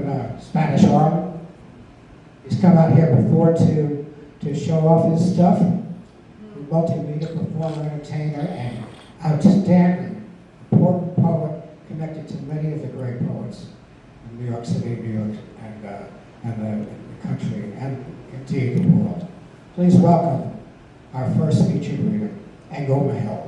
in Spanish Harlem. He's come out here before to show off his stuff. Multimedia performer, entertainer, and outstanding, important poet connected to many of the great poets in New York City, New York, and the country, and indeed the world. Please welcome our first featured reader, Ngoma.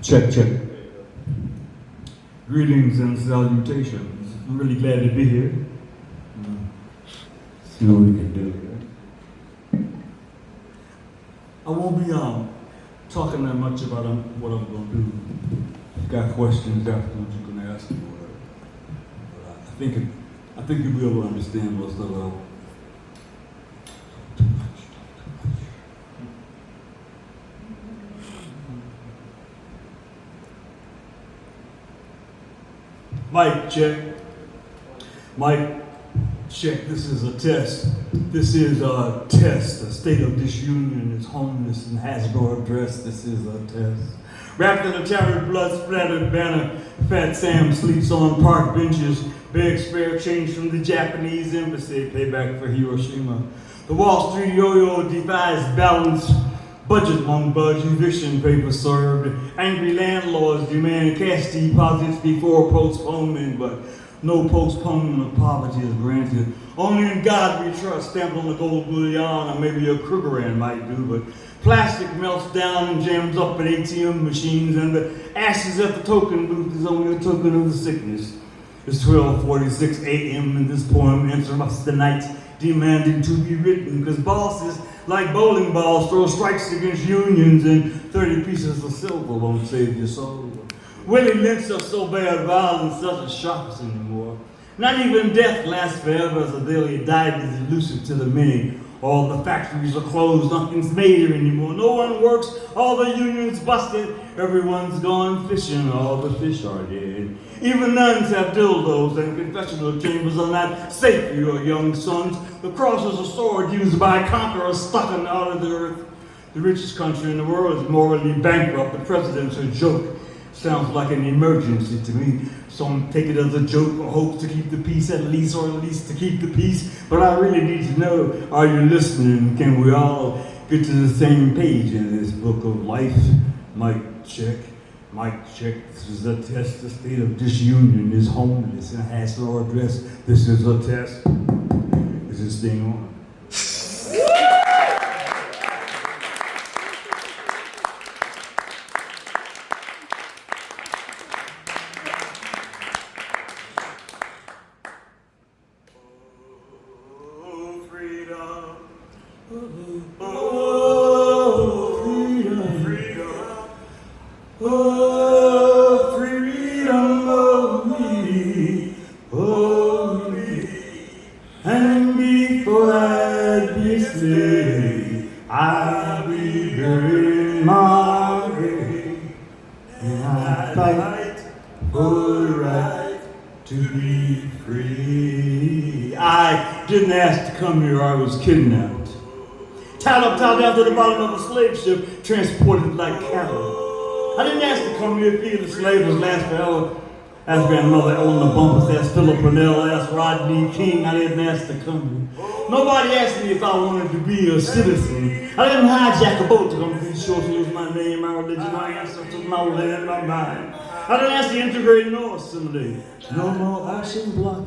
Check, check. Greetings and salutations. I'm really glad to be here. See what we can do here. I won't be talking that much about what I'm going to do. If you got questions afterwards, you can ask me whatever. But I think you'll be able to understand most of it. Mic check. Mic check. This is a test. This is a test. The state of disunion is homeless and Hasbro dress. This is a test. Wrapped in a tattered, blood-splattered banner, Fat Sam sleeps on park benches, begs spare change from the Japanese embassy, payback for Hiroshima. The Wall Street yo-yo defies balance. Budget won't budge, eviction papers served. Angry landlords demand cash deposits before postponement, but no postponement of poverty is granted. Only in God we trust, stamped on the gold bullion, or maybe a Krugerrand might do, but plastic melts down and jams up at ATM machines, and the ashes at the token booth is only a token of the sickness. It's 12:46 a.m. and this poem interrupts the night, demanding to be written, because bosses, like bowling balls, throw strikes against unions, and 30 pieces of silver won't save your soul. Willie Lynch are so bad, violence doesn't shock us anymore. Not even death lasts forever, as the daily diet is elusive to the many. All the factories are closed, nothing's made here anymore. No one works, all the unions busted. Everyone's gone fishing, all the fish are dead. Even nuns have dildos, and confessional chambers are not safe for your young sons. The cross is a sword used by conquerors stuck in out of the earth. The richest country in the world is morally bankrupt. The president's a joke. Sounds like an emergency to me. Some take it as a joke or hope to keep the peace at least, or at least to keep the peace. But I really need to know, are you listening? Can we all get to the same page in this book of life? Mic check. Mic check. This is a test. The state of disunion is homeless and has no address. This is a test. Is this thing on? I was kidnapped, tied up down to the bottom of a slave ship, transported like cattle. I didn't ask to come here, feed the slave was last forever. Asked grandmother on the bumpers, asked Philip Purnell, asked Rodney King. I didn't ask to come here. Nobody asked me if I wanted to be a citizen. I didn't hijack a boat to come to these shores to lose my name, my religion, my ancestors, my land, my mind. I didn't ask to integrate nor assimilate. No more ocean block.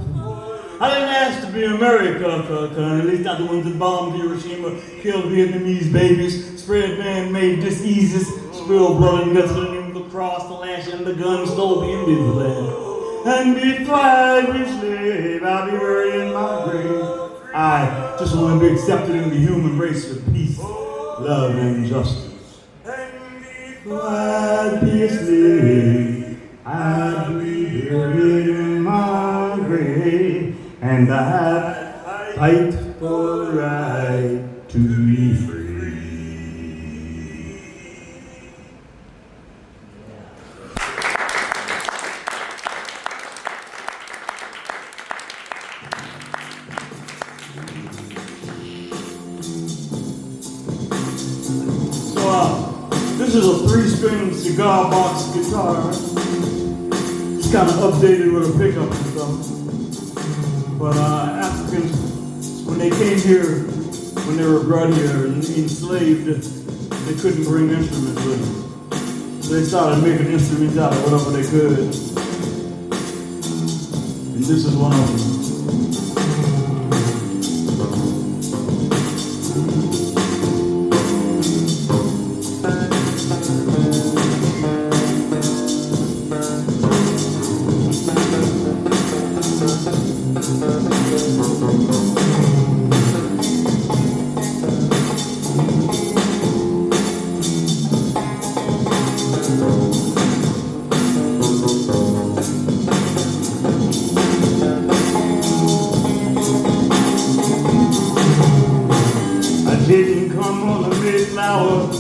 I didn't ask to be America, at least not the ones that bombed Hiroshima, killed Vietnamese babies, spread man-made diseases, spilled blood and guts in the name of the cross, the lash, and the gun, stole the Indians' land. And before I be slave, I'll be buried in my grave. I just want to be accepted in the human race with peace, love, and justice. And before I be a slave, I'll be buried in my grave. And I fight for the right to be free. This is a 3-string cigar box guitar. It's kind of updated with a pickup and stuff. But Africans, when they came here, when they were brought here and enslaved, they couldn't bring instruments with them. So they started making instruments out of whatever they could. And this is one of them. Didn't come on the Mayflower,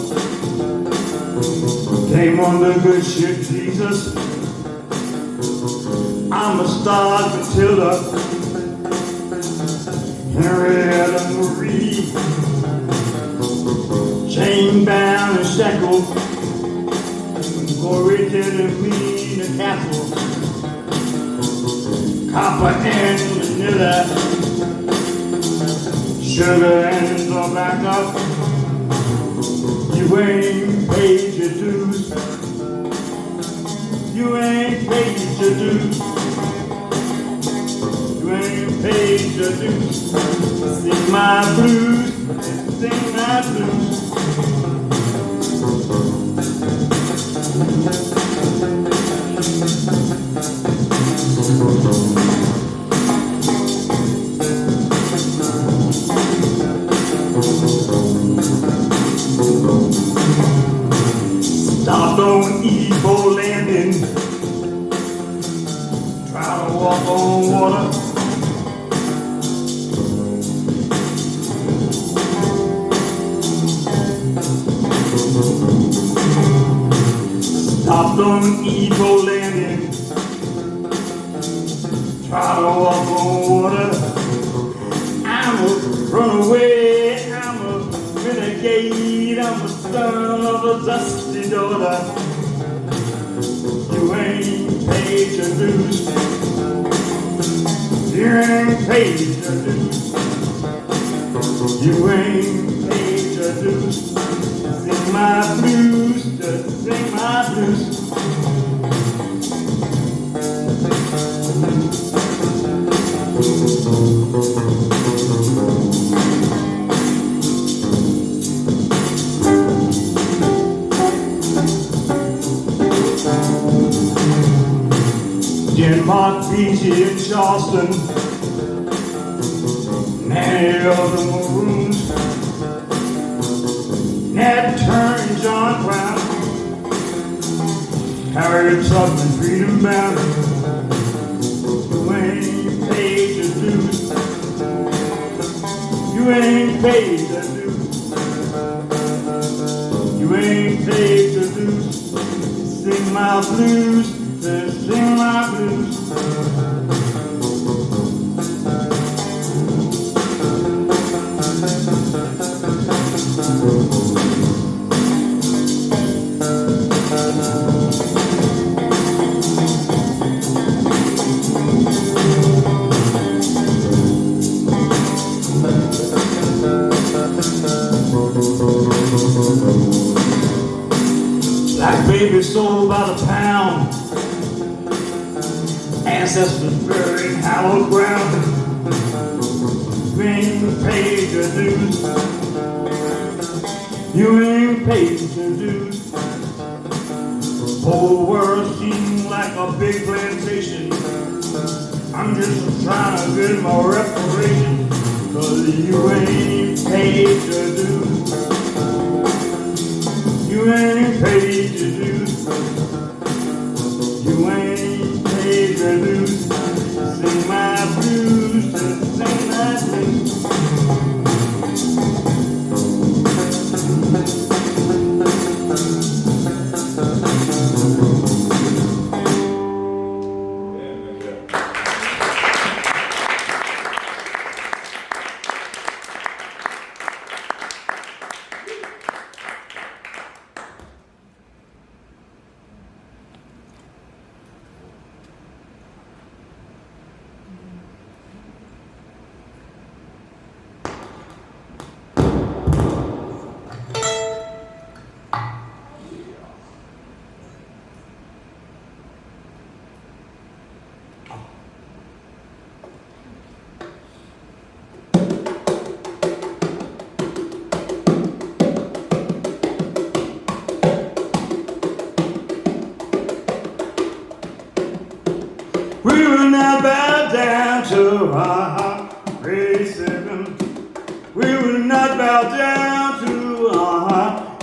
came on the good ship Jesus. I'm a star Matilda, Henrietta Marie, chain bound and shackled, Gorgeous and me in the castle, copper and vanilla, sugar and tobacco. You ain't paid your dues. You ain't paid your dues. You ain't paid your dues. Sing my blues, sing my blues. Stopped on Evo landing, trying to walk on water. Stopped on Evo landing, trying to walk on water. I'm a runaway, I'm a renegade, I'm a son of a dusty daughter. You ain't paid your dues. You ain't paid your dues. You ain't paid your dues. Sing my blues, just sing my blues. Denmark Beach in Charleston, many of the maroons, Nat Turner, John Brown, Harriet Tubman, freedom bound. You ain't paid your dues. You ain't paid your dues. You ain't paid your dues. Sing my blues. Sing my blues. Black baby sold by the pound, ancestors buried hallowed ground. You ain't paid your dues. You ain't paid your dues. Whole world seems like a big plantation. I'm just trying to get my reparation, 'cause you ain't paid your dues. You ain't paid your dues. You ain't paid your dues. Sing my blues, just sing my blues.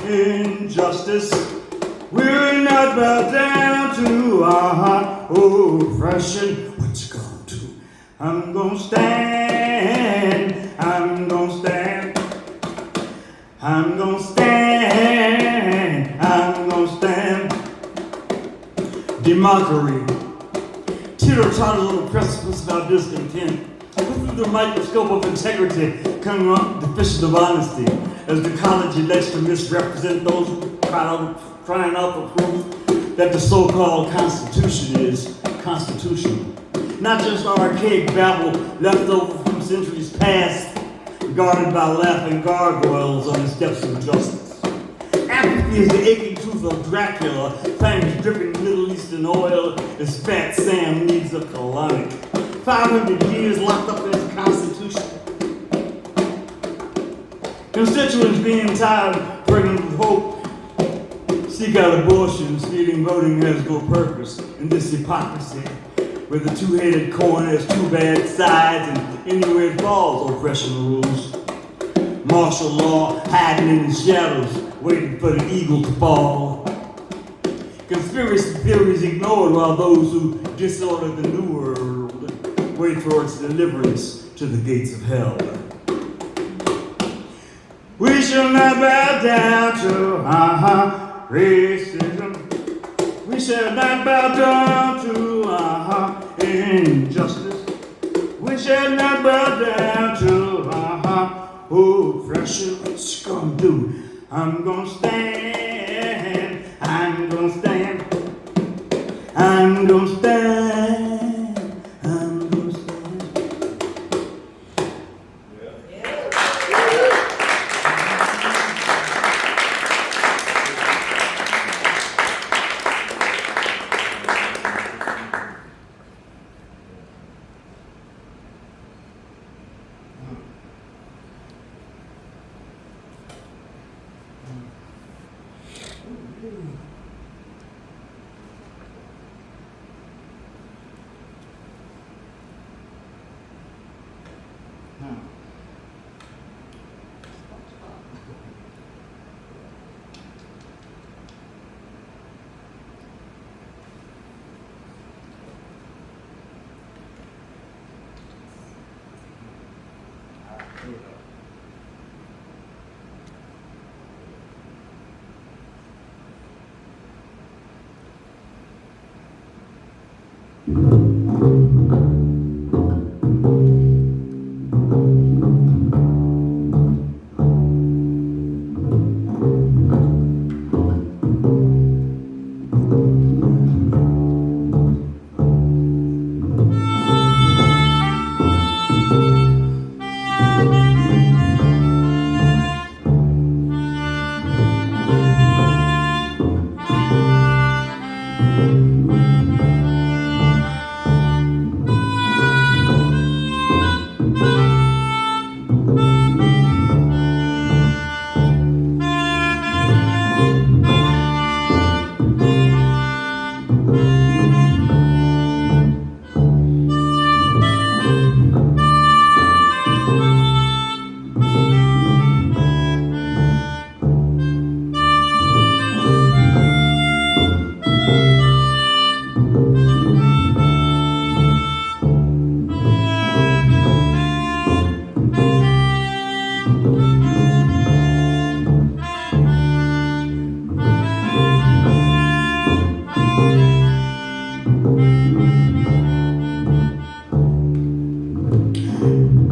injustice. We'll not bow down to oppression. What you gonna do? I'm gonna stand. I'm gonna stand. I'm gonna stand. I'm gonna stand. Demockery. Teeter-totter little precipice of our discontent. Through the microscope of integrity, coming up deficient of honesty, as the college elects to misrepresent those who crying out for proof that the so-called Constitution is constitutional. Not just archaic babble left over from centuries past, guarded by laughing gargoyles on the steps of justice. Apathy is the aching tooth of Dracula, fangs dripping Middle Eastern oil as Fat Sam needs a colonic. 500 years locked up in his Constitution. Constituents being tired, pregnant with hope, seek out abortions, feeling voting has no purpose in this hypocrisy, where the two-headed coin has two bad sides and anywhere it falls, oppression rules. Martial law hiding in the shadows, waiting for the eagle to fall. Conspiracy theories ignored while those who disorder the new world wait for its deliverance to the gates of hell. We shall not bow down to racism. We shall not bow down to injustice. We shall not bow down to oppression. What you gonna do? I'm gonna stand. I'm gonna stand. I'm gonna stand.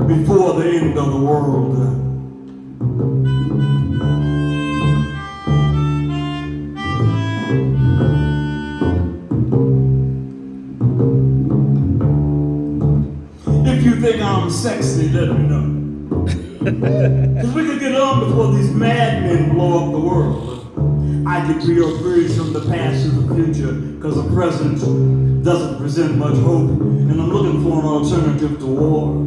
Before the end of the world, if you think I'm sexy, let me know. Because we could get on before these madmen blow up the world. I could be a bridge from the past to the future, because the present doesn't present much hope, and I'm looking for an alternative to war.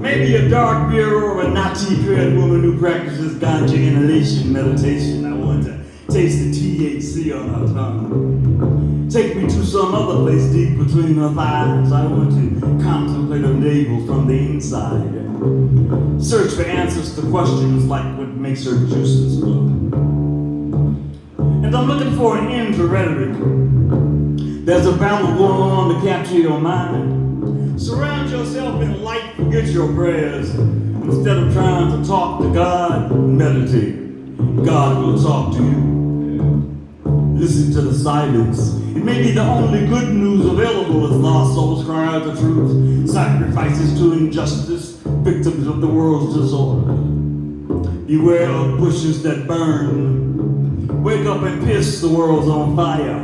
Maybe a dark beer or a Nazi-bred woman who practices ganja inhalation meditation. I want to taste the THC on her tongue. Take me to some other place deep between her thighs. I want to contemplate her navel from the inside. Search for answers to questions like what makes her juices flow. I'm looking for an end to rhetoric. There's a battle going on to capture your mind. Surround yourself in light, forget your prayers. Instead of trying to talk to God, meditate. God will talk to you. Listen to the silence. It may be the only good news available as lost souls cry out the truth. Sacrifices to injustice, victims of the world's disorder. Beware of bushes that burn. Wake up and piss, the world's on fire.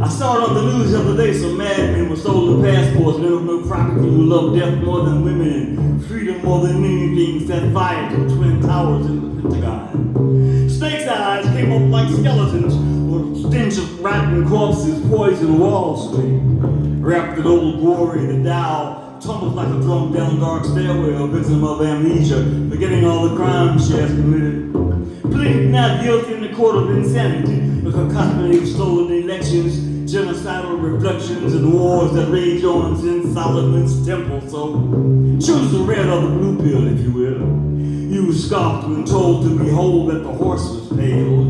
I saw it on the news the other day, some madmen with stolen passports, men of no property who love death more than women and freedom more than anything, set fire to the Twin Towers in the Pentagon. Snake's eyes came up like skeletons, or stench of rotten corpses poisoned Wall Street. Wrapped in old glory, the Dow tumbles like a drum down dark stairwell, victim of amnesia, forgetting all the crimes she has committed. Pleading not guilty in the court of insanity, a cacophony of stolen elections, genocidal reflections, and wars that rage on since Solomon's temple. So choose the red or the blue pill, if you will. You were scoffed when told to behold that the horse was pale.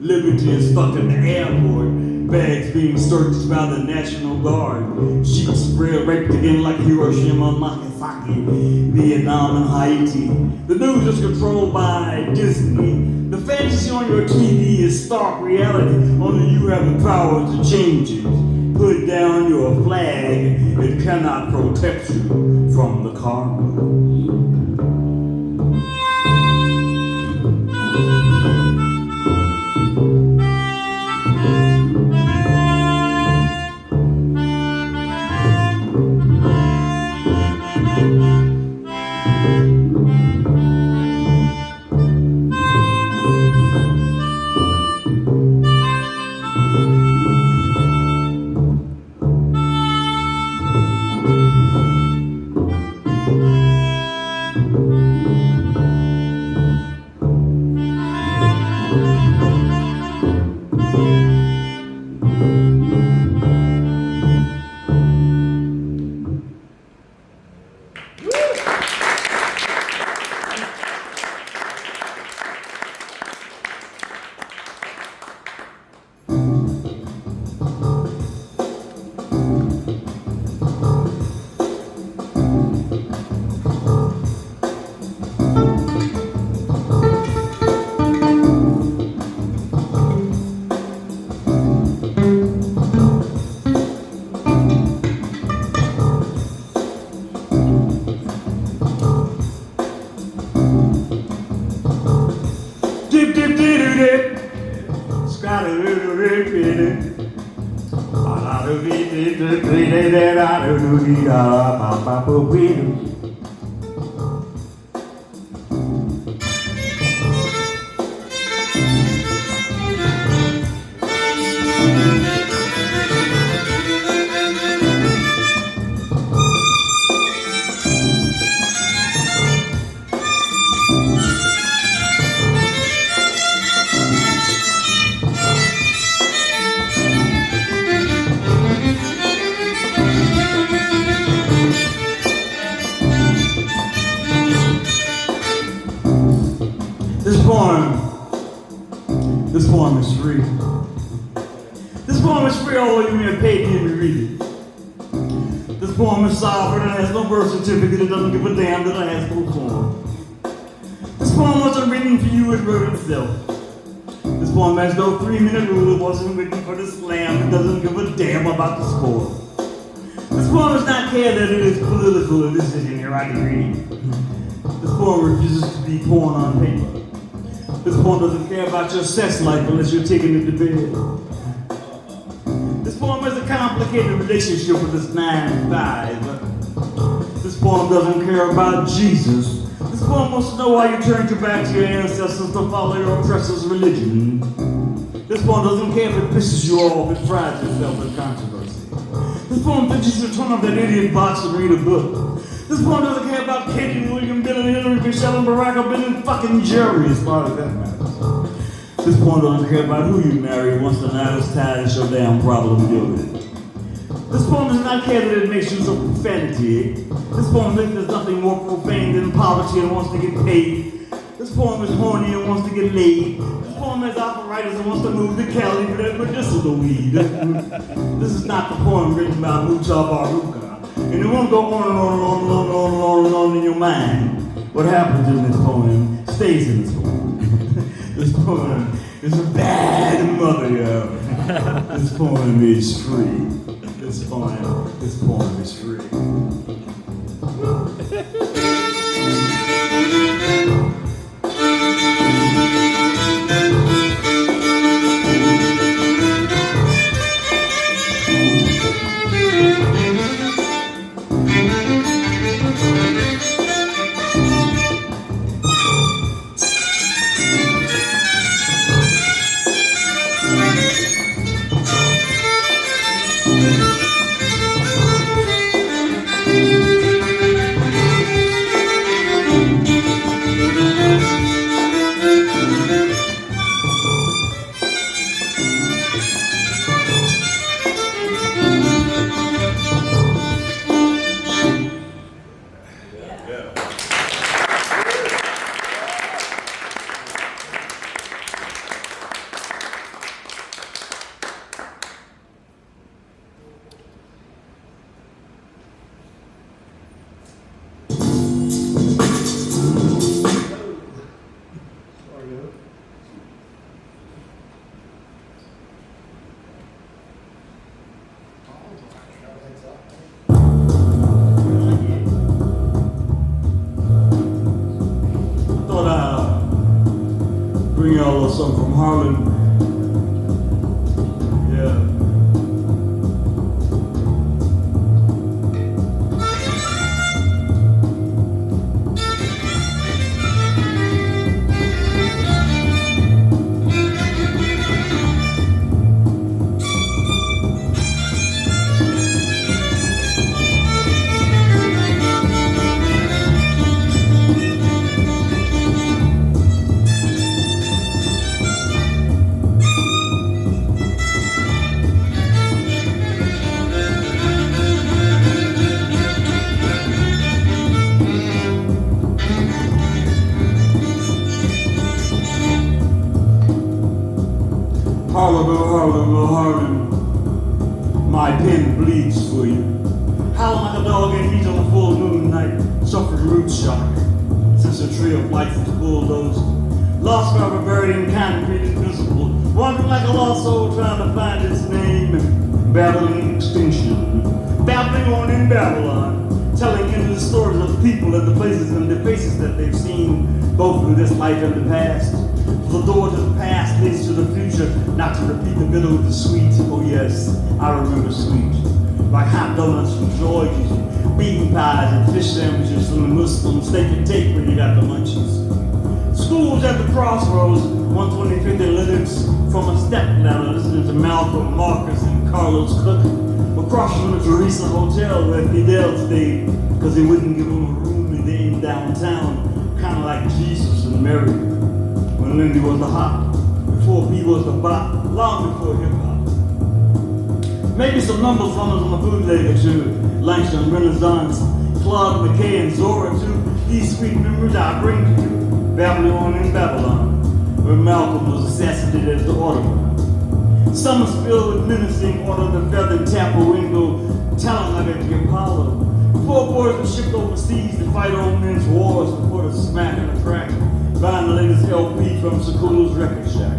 Liberty is stuck in the airport, bags being searched by the National Guard, sheets spread raped again like Hiroshima, Nagasaki, Vietnam, and Haiti. The news is controlled by Disney. The fantasy on your TV is stark reality, only you have the power to change it. Put down your flag, it cannot protect you from the karma. This poem is free. This poem is free, although you may have paid me to read it. This poem is sovereign, it has no birth certificate, it doesn't give a damn that it has no form. This poem wasn't written for you, it wrote itself. This poem has no 3-minute rule, it wasn't written for the slam, it doesn't give a damn about the score. This poem does not care that it is political, it is in your writing reading. This poem refuses to be porn on paper. This poem doesn't care about your sex life unless you're taking it to bed. This poem has a complicated relationship with this 9 to 5. This poem doesn't care about Jesus. This poem wants to know why you turned your back to your ancestors to follow your oppressor's religion. This poem doesn't care if it pisses you off, it prides itself in controversy. This poem thinks you should turn off that idiot box and read a book. This poem doesn't care about Katie, William, Bill, and Hillary, Michelle, and Barack Obama, and fucking Jerry, as far as that matters. This poem doesn't care about who you marry once the night is tired, it's your damn problem, deal with it. This poem does not care that it makes use of profanity. This poem thinks there's nothing more profane than poverty and wants to get paid. This poem is horny and wants to get laid. This poem has operators and wants to move to Cali for that medicinal weed. This is not the poem written by Mucha Baruka. And it won't go on and on and on and on and on and on and on in your mind. What happens in this poem stays in this poem. This poem is a bad mother, yo. This poem is free. This poem is free. Bring y'all a little something from Harlem. Yeah. Harlem, oh Harlem, oh Harlem, my pen bleeds for you. Howling like a dog in heat on a full moon night, suffered root shock, since a tree of lights is bulldozed. Lost forever, buried in concrete, invisible, wandering like a lost soul trying to find its name, battling extinction, babbling on in Babylon, telling endless stories of people and the places and the faces that they've seen, both in this life and the past. The door to the past leads to the future, not to repeat the bitter with the sweet. Oh yes, I remember sweet. Like hot donuts from George's, bean pies and fish sandwiches from the Muslim steak and tape when you got the munchies. Schools at the crossroads, 125th and Linux, from a step ladder, listening to Malcolm, Marcus, and Carlos Cook. Across from the Teresa Hotel where Fidel stayed, because they wouldn't give him a room in downtown, kind of like Jesus and Mary. When Lindy was the hot, before P was the bop, long before hip-hop. Maybe some numbers runners on the bootleg or two, Langston, Renaissance, Claude McKay, and Zora too. These sweet memories I bring to you, Babylon in Babylon, where Malcolm was assassinated as the autograph. Summers filled with menacing order the feathered Tampa window, talent like at the Apollo. Before boys were shipped overseas to fight old men's wars before the smack and the crack. Buying the latest LP from Sakula's record shack.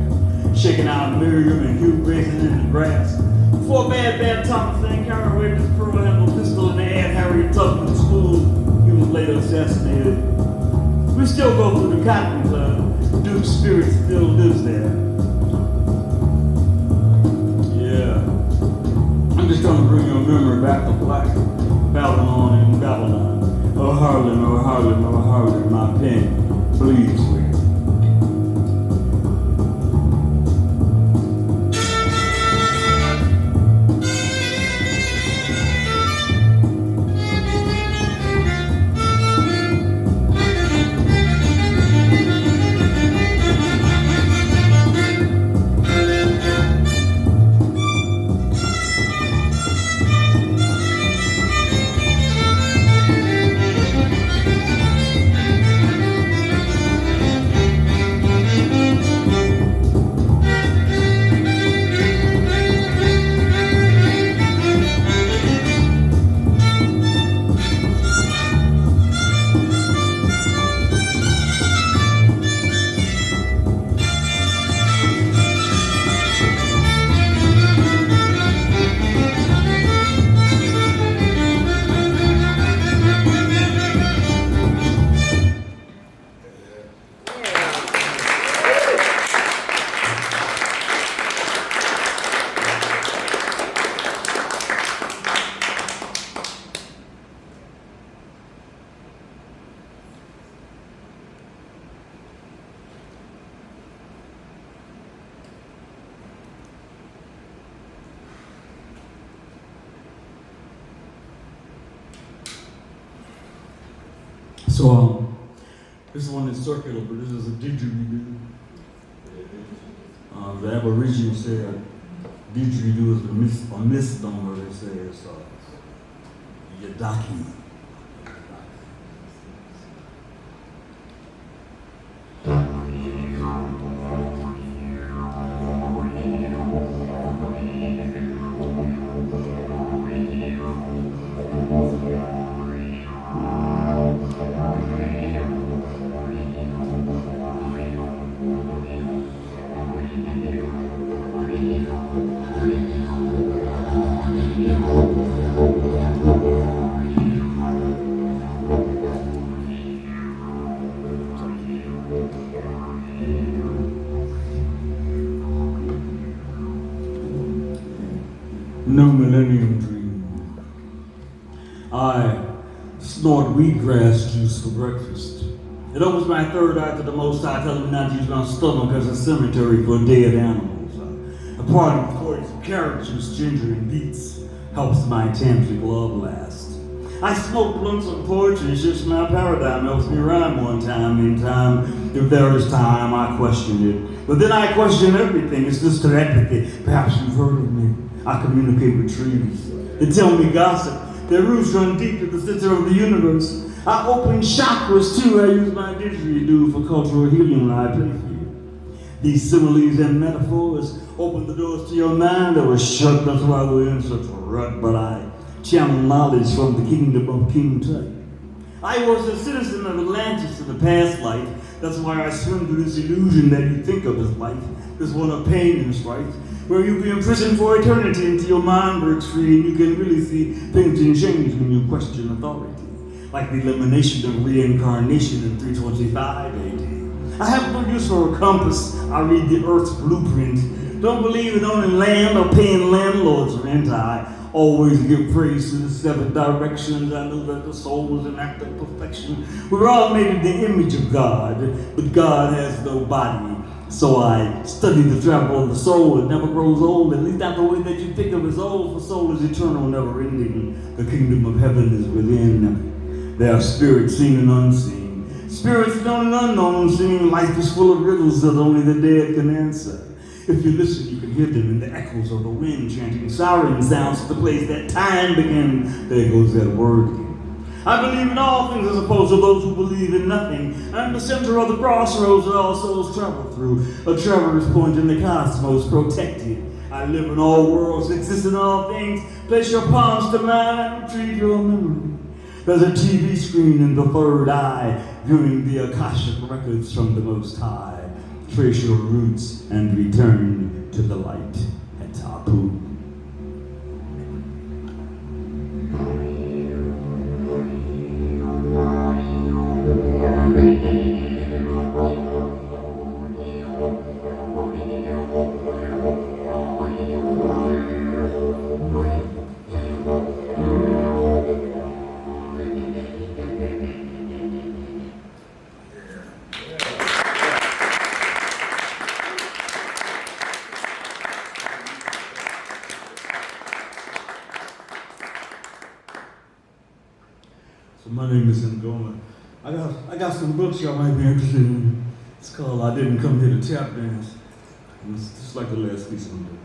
Shaking out Miriam and Hugh racing in the grass. Before bad Thomas St. Carter waved his pearl-handled pistol in the air and Harriet Tubman in school, he was later assassinated. We still go through the Cotton Club. Duke's spirit still lives there. Yeah. I'm just trying to bring your memory back to black. Babylon and Babylon. Oh Harlem, oh Harlem, oh Harlem, my pen bleeds for you. This one is circular, but this is a didgeridoo. The Aborigines say a didgeridoo is a misnomer. They say it's yadaki. No Millenium Dream. I snort wheatgrass juice for breakfast. It opens my third eye to the Most High, telling me not to use my stomach as a cemetery for dead animals. A party before some carrot juice, ginger, and beets helps my tantric love last. I smoke blunts on poetry, shifts my paradigm, helps me rhyme one time. Meantime, if there is time, I question it. But then I question everything. It's just telepathy. Perhaps you've heard of me. I communicate with trees. They tell me gossip. Their roots run deep to the center of the universe. I open chakras too. I use my didgeridoo for cultural healing when I play for you. These similes and metaphors open the doors to your mind that was shut. That's why we're in such a rut. But I channel knowledge from the kingdom of King Tut. I was a citizen of Atlantis in a past life. That's why I swim through this illusion that you think of as life. This one of pain and strife, where you'll be imprisoned for eternity until your mind breaks free and you can really see things can change when you question authority. Like the elimination of reincarnation in 325 AD. I have no use for a compass. I read the earth's blueprint. Don't believe in owning land or paying landlords rent. I always give praise to the seven directions. I know that the soul is an act of perfection. We're all made in the image of God, but God has no body. So I study the travel of the soul. It never grows old, at least not the way that you think of as old, for soul is eternal, never ending. The kingdom of heaven is within. There are spirits seen and unseen. Spirits known and unknown, singing life is full of riddles that only the dead can answer. If you listen, you can hear them in the echoes of the wind, chanting siren sounds to the place that time began. There goes that word again. I believe in all things as opposed to those who believe in nothing. I'm the center of the crossroads that all souls travel through. A traveler's point in the cosmos, protected. I live in all worlds, exist in all things. Place your palms to mine, retrieve your memory. There's a TV screen in the third eye, viewing the Akashic records from the Most High. Trace your roots and return to the light at Tapu. So my name is Ngoma. I got some books y'all might be interested in. It's called I Didn't Come Here to Tap Dance. And it's just like the last piece I'm doing.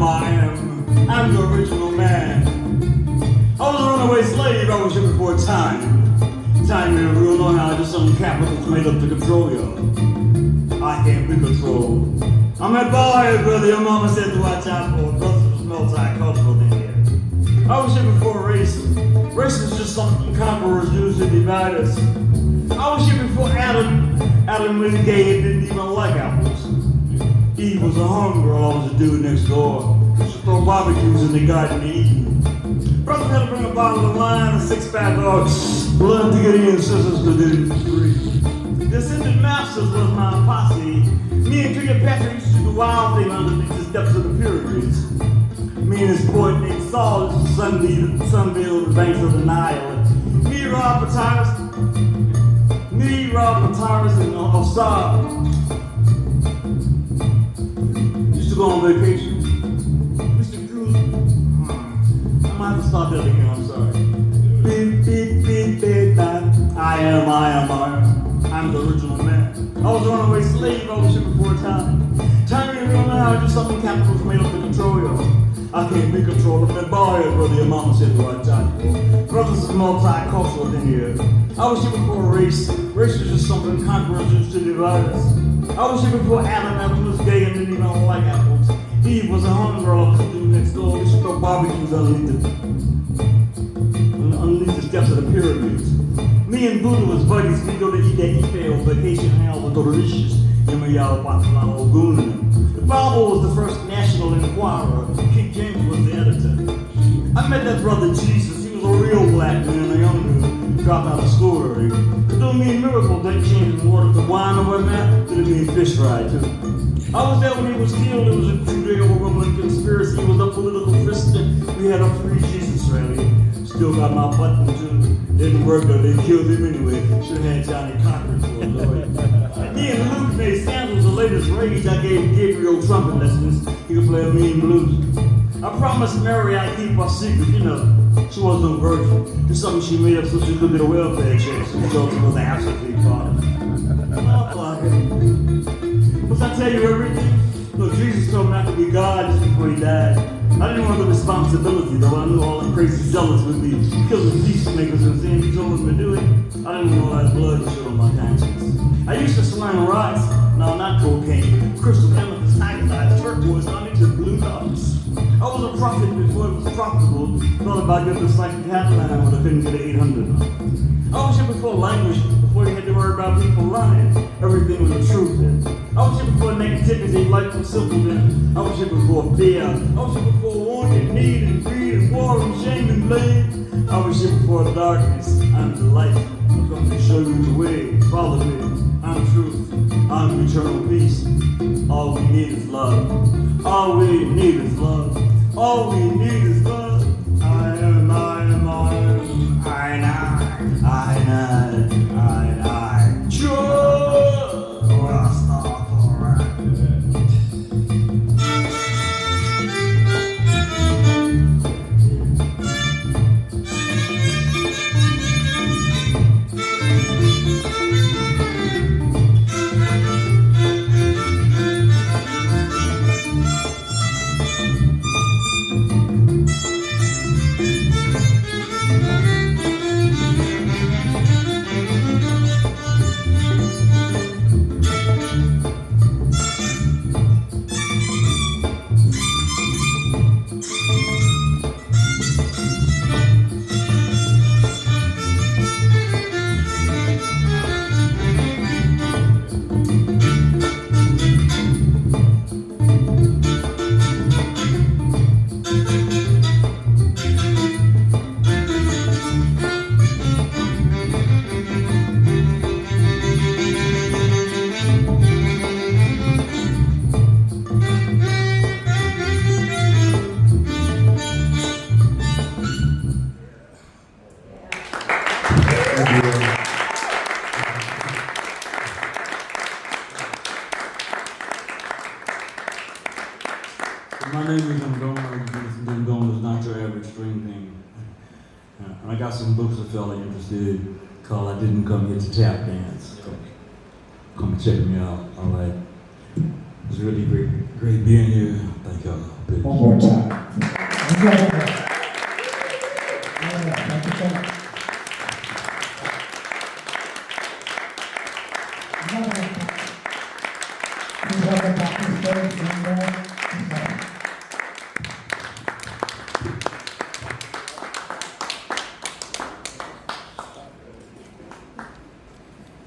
I'm the original man. I was a runaway slave, I was here before time. Time in real know how just some capitals made up to control you. I can't be controlled. I'm that boy, brother, your mama said to watch out for. Brothers was multicultural in here. I was here before race. Race was just something conquerors used to divide us. I was here before Adam. Adam was gay and didn't even like apples. Eve was a homegirl, I was a dude next door. Used to throw barbecues in the garden to eat. Brother had to bring a bottle of wine, a six-pack of blood to get in, sisters could do it free. The Ascended Masters was my posse. Me and Cleopatra used to do the wild thing underneath the steps of the pyramids. Me and his poet named Saul used to sunbathing on the banks of the Nile. Me, Rob Pataris, and Osar used to go on vacation. Mr. Cruz, I might have to stop that again, I'm sorry. Beep, beep, beep, beep, I am. I'm the original man. I was a runaway slave, I was here before time. Time in real now, just something capitals made up to control you. I can't be controlled. I'm that boy, brother, your mama said to our time. Brothers is multicultural in here. I was here before race. Race was just something conquerors used to divide us. I was here before Adam. Adam was gay and didn't even like apples. Eve was a homegirl up the dude next door. We used to throw barbecues underneath the steps of the pyramids. Me and Buddha was buddies. We go to eat that Ife on vacation hell with delicious. The Bible was the first national enquirer. King James was the editor. I met that brother Jesus. He was a real black man, a young dude. Dropped out of school early. To do me a miracle, they changed from water to wine or whatnot. Did it mean fish fry too? I was there when he was killed. It was a Judeo-Roman conspiracy. It was a political Christian. We had a free Jesus rally. Still got my button too. Didn't work though, they killed him anyway. Should've had Johnny Cochran for a lawyer. Me and Luke made Sandals the latest rage. I gave Gabriel trumpet lessons. He could play a mean blues. I promised Mary I'd keep our secret, you know. She was no virgin. It's something she made up so she could get a welfare check. So she told me was an absolutely father. Must I tell you everything? Look, Jesus told me not to be God just before he died. I didn't want the responsibility, though. I knew all the crazy zealots would be killing peacemakers and saying he told us to do it. I didn't realize blood was on my conscience. I used to slang rocks. No, not cocaine. Crystal amethyst, titanite, turquoise, honey to blue dots. I was a prophet before it was profitable. Thought about getting the psychic hotline, but I couldn't get an 800. I was here before language, before you had to worry about people lying. Everything was the truth then. I was here before negativity, life was simple then. I was here before fear. I was here before want and need and greed and war and shame and blame. I was here before darkness. I'm the light. I'm going to show you the way. Follow me. I'm truth. I'm eternal peace. All we need is love. All we need is love. All we need is love. I am. Sure. Rastafari. My name is Ngoma. Ngoma is not your average string thing. And I got some books if y'all are interested called I Didn't Come Here to Tap Dance. So come and check me out, all right? It's really great being here. Thank y'all. One more time. Thank you so much.